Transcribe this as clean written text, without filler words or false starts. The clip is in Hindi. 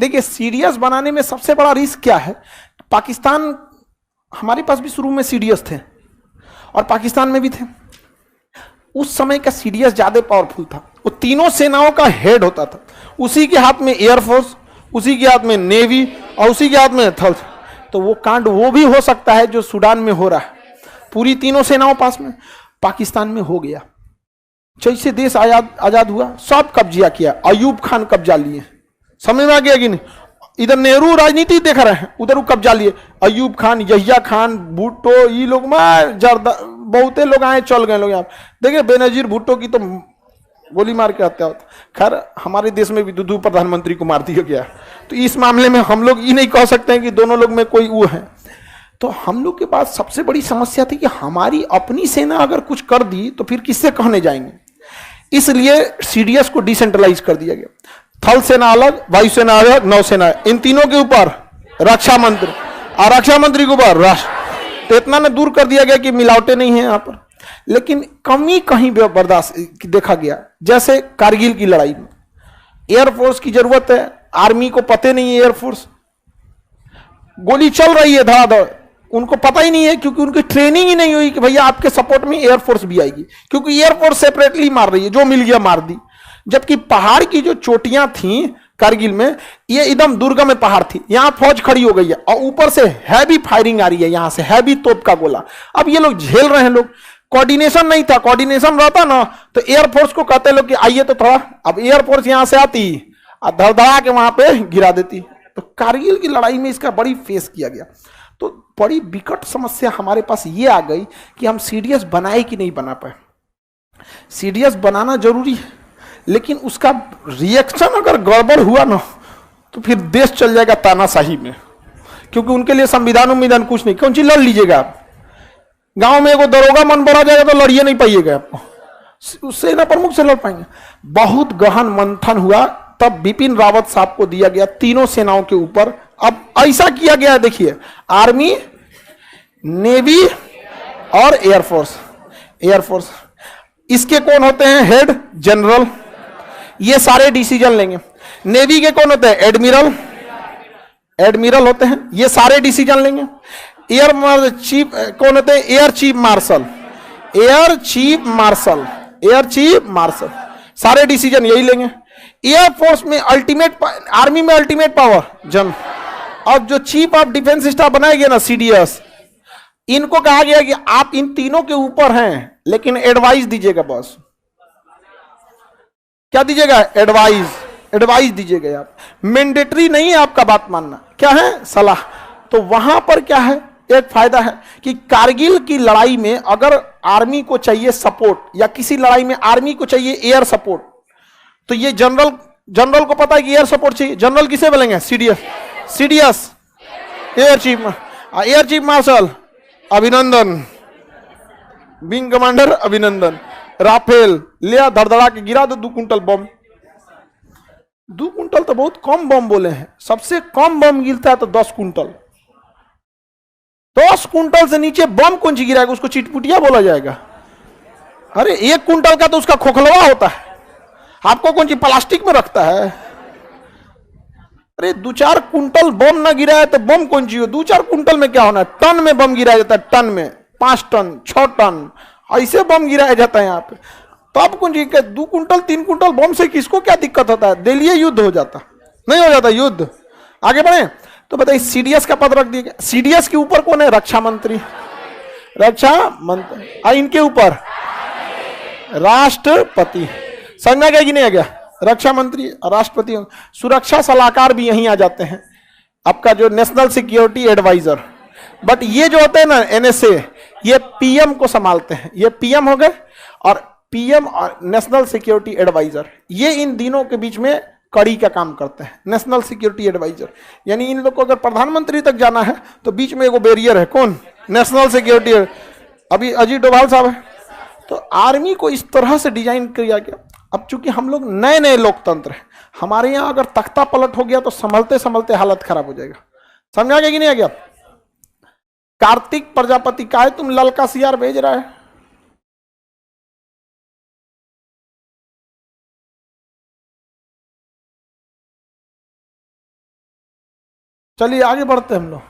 देखिए सीडीएस बनाने में सबसे बड़ा रिस्क क्या है, पाकिस्तान, हमारे पास भी शुरू में सीडीएस थे और पाकिस्तान में भी थे। उस समय का सीडीएस ज्यादा पावरफुल था, वो तीनों सेनाओं का हेड होता था, उसी के हाथ में एयरफोर्स, उसी के हाथ में नेवी और उसी के हाथ में थल। तो वो कांड वो भी हो सकता है जो सूडान में हो रहा है, पूरी तीनों सेनाओं पास में। पाकिस्तान में हो गया, जैसे देश आजाद हुआ सब कब्जा किया, अयूब खान कब्जा लिए, समझ में आ गया कि नहीं। इधर नेहरू राजनीति देख रहे हैं, उधर वो कब्जा लिए, अयूब खान, यहिया खान, भुट्टो, ये लोग बहुते लोग आए चल गए लोग यहाँ। देखिए बेनजीर भुट्टो की तो गोली मार के हत्या होता। खैर हमारे देश में भी दो प्रधानमंत्री को मार दिया गया, तो इस मामले में हम लोग ये नहीं कह सकते हैं कि दोनों लोग में कोई वो है। तो हम लोग के पास सबसे बड़ी समस्या थी कि हमारी अपनी सेना अगर कुछ कर दी तो फिर किससे कहने जाएंगे, इसलिए सीडीएस को डिसेंट्रलाइज कर दिया गया। थल सेना अलग, वायुसेना अलग, नौसेना, इन तीनों के ऊपर रक्षा मंत्री और रक्षा मंत्री के ऊपर राष्ट्र। तो इतना ने दूर कर दिया गया कि मिलावटें नहीं है यहाँ पर। लेकिन कमी कहीं बर्दाश्त देखा गया, जैसे कारगिल की लड़ाई में एयरफोर्स की जरूरत है, आर्मी को पता नहीं है, एयरफोर्स गोली चल रही है धड़ाधड़, उनको पता ही नहीं है क्योंकि उनकी ट्रेनिंग ही नहीं हुई कि भैया आपके सपोर्ट में एयरफोर्स भी आएगी, क्योंकि एयरफोर्स सेपरेटली मार रही है, जो मिल गया मार दी। जबकि पहाड़ की जो चोटियां थी कारगिल में, ये एकदम दुर्गम में पहाड़ थी, यहां फौज खड़ी हो गई है और ऊपर से हैवी फायरिंग आ रही है, यहां से हैवी तोप का गोला। अब ये लोग झेल रहे हैं, लोग कोऑर्डिनेशन नहीं था, कोऑर्डिनेशन रहता ना तो एयरफोर्स को कहते लोग कि आइए तो थोड़ा, अब एयरफोर्स यहां से आती और धड़धड़ा के वहां पे गिरा देती। तो कारगिल की लड़ाई में इसका बड़ी फेस किया गया। तो बड़ी विकट समस्या हमारे पास ये आ गई कि हम सीडीएस बनाए कि नहीं बना पाए। सीडीएस बनाना जरूरी है, लेकिन उसका रिएक्शन अगर गड़बड़ हुआ ना तो फिर देश चल जाएगा तानाशाही में, क्योंकि उनके लिए संविधान कुछ नहीं। कौन चीज लड़ लीजिएगा आप, गांव में एगो दरोगा मन बढ़ा जाएगा तो लड़िए नहीं पाइएगा, आपको सेना प्रमुख से लड़ पाएंगे। बहुत गहन मंथन हुआ, तब बिपिन रावत साहब को दिया गया तीनों सेनाओं के ऊपर। अब ऐसा किया गया है, देखिए आर्मी, नेवी और एयरफोर्स, इसके कौन होते हैं हेड, जनरल, ये सारे डिसीजन लेंगे। नेवी के कौन होते हैं, एडमिरल होते हैं, ये सारे डिसीजन लेंगे। एयर चीफ कौन होते हैं, एयर चीफ मार्शल, सारे डिसीजन यही लेंगे। एयरफोर्स में आर्मी में अल्टीमेट पावर जन, और जो चीफ ऑफ डिफेंस स्टाफ बनाया गया ना सीडीएस, इनको कहा गया कि आप इन तीनों के ऊपर हैं, लेकिन एडवाइस दीजिएगा बॉस। क्या दीजिएगा, एडवाइस दीजिएगा आप, मैंडेटरी नहीं है आपका बात मानना, क्या है, सलाह। तो वहां पर क्या है, एक फायदा है कि कारगिल की लड़ाई में अगर आर्मी को चाहिए सपोर्ट, या किसी लड़ाई में आर्मी को चाहिए एयर सपोर्ट, तो ये जनरल को पता है कि एयर सपोर्ट चाहिए, जनरल किसे बोलेंगे, सीडीएस एयर चीफ मार्शल अभिनंदन, विंग कमांडर अभिनंदन, राफेल लिया, धड़धड़ा के गिरा दो 2 कुंटल बम। 2 कुंटल तो बहुत कम बम बोले हैं, सबसे कम बम गिरता है तो 10 कुंटल। 10 कुंटल से नीचे बम कौन सी गिराएगा, उसको चिटपुटिया बोला जाएगा। अरे 1 कुंटल का तो उसका खोखलवा होता है, आपको कौन सी प्लास्टिक में रखता है। अरे 2-4 कुंटल बम ना गिराए तो बम कौन सी हो, 2-4 कुंटल में क्या होना है, टन में बम गिराया जाता है, टन में 5 टन 6 टन ऐसे बम गिराया जाता है यहाँ पे। तब कौन जी 2 कुंटल 3 कुंटल बम से किसको क्या दिक्कत होता है, दिल्ली युद्ध हो जाता, नहीं हो जाता युद्ध। आगे बढ़े तो बताइए, सीडीएस का पद रख दिया गया। सीडीएस के ऊपर कौन है, रक्षा मंत्री, और इनके ऊपर राष्ट्रपति। समझ गया कि नहीं आ गया, रक्षा मंत्री और राष्ट्रपति। सुरक्षा सलाहकार भी यहीं आ जाते हैं, आपका जो नेशनल सिक्योरिटी एडवाइजर। बट ये जो होते हैं ना एनएसए, ये पीएम को संभालते हैं, ये पीएम हो गए, और पीएम और नेशनल सिक्योरिटी एडवाइजर, ये इन दिनों के बीच में कड़ी का काम करते हैं, नेशनल सिक्योरिटी एडवाइजर। यानी इन लोग को अगर प्रधानमंत्री तक जाना है तो बीच में एगो बैरियर है, कौन, नेशनल सिक्योरिटी, अभी अजीत डोभाल साहब है। तो आर्मी को इस तरह से डिजाइन किया गया। अब चूंकि हम लोग नए लोकतंत्र हैं, हमारे यहाँ अगर तख्ता पलट हो गया तो संभलते संभलते हालत खराब हो जाएगा। समझा गया कि नहीं आ गया। कार्तिक प्रजापति का है, तुम ललका सियार भेज रहा है। चलिए आगे बढ़ते हैं हम लोग।